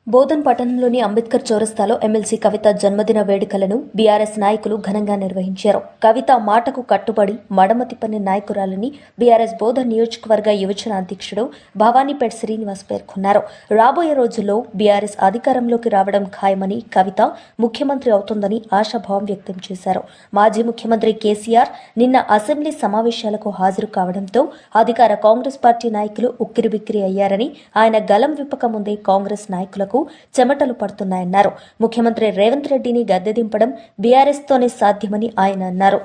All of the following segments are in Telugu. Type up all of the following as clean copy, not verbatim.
బోధన్ పట్టణంలోని అంబేద్కర్ చౌరస్తాలో ఎమ్మెల్సీ కవిత జన్మదిన వేడుకలను బీఆర్ఎస్ నాయకులు ఘనంగా నిర్వహించారు. కవిత మాటకు కట్టుబడి మడమ తిప్పని నాయకురాలని బీఆర్ఎస్ బోధన్ నియోజకవర్గ యువజన అధ్యక్షుడు భవానీపేట్ శ్రీనివాస్ పేర్కొన్నారు. రాబోయే రోజుల్లో బీఆర్ఎస్ అధికారంలోకి రావడం ఖాయమని, కవిత ముఖ్యమంత్రి అవుతుందని ఆశాభావం వ్యక్తం చేశారు. మాజీ ముఖ్యమంత్రి కేసీఆర్ నిన్న అసెంబ్లీ సమావేశాలకు హాజరు కావడంతో అధికార కాంగ్రెస్ పార్టీ నాయకులు ఉక్కిరిబిక్కిరి అయ్యారని, ఆయన గలం విప్పక ముందే కాంగ్రెస్ నాయకులకు చెమటలు పడుతున్నాయన్నారు. ముఖ్యమంత్రి రేవంత్ రెడ్డిని గద్దె దింపడం బీఆర్ఎస్ తోనే సాధ్యమని ఆయన అన్నారు.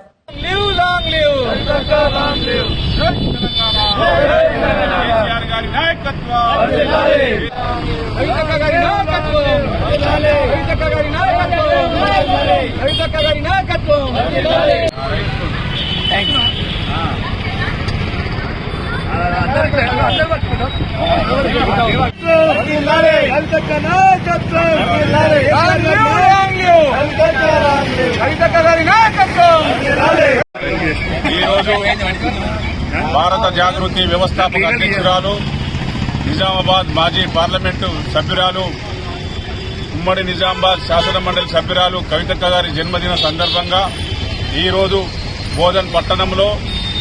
ఈరోజు భారత జాగృతి వ్యవస్థాపక అధ్యక్షురాలు, నిజామాబాద్ మాజీ పార్లమెంటు సభ్యురాలు, ఉమ్మడి నిజామాబాద్ శాసన మండలి సభ్యురాలు కవితక్క గారి జన్మదిన సందర్భంగా ఈరోజు బోధన్ పట్టణంలో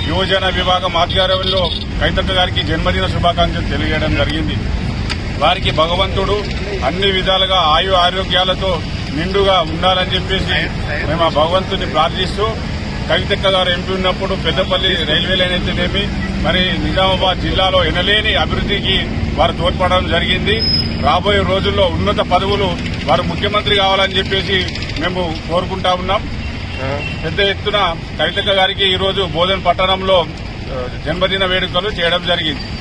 యువజన విభాగం ఆధ్వర్యంలో కవితక్క గారికి జన్మదిన శుభాకాంక్షలు తెలియజేయడం జరిగింది. వారికి భగవంతుడు అన్ని విధాలుగా ఆరోగ్యాలతో నిండుగా ఉండాలని చెప్పేసి మేము ఆ భగవంతుని ప్రార్థిస్తూ, కవితక్క గారు ఎంపీ ఉన్నప్పుడు పెద్దపల్లి రైల్వే లైన్ అయితేనేమి, మరి నిజామాబాద్ జిల్లాలో ఎనలేని అభివృద్ధికి వారు తోడ్పడడం జరిగింది. రాబోయే రోజుల్లో ఉన్నత పదవులు వారు ముఖ్యమంత్రి కావాలని చెప్పేసి మేము కోరుకుంటా ఉన్నాం. పెద్ద ఎత్తున కవితక్క గారికి ఈరోజు బోధన్ పట్టణంలో జన్మదిన వేడుకలు చేయడం జరిగింది.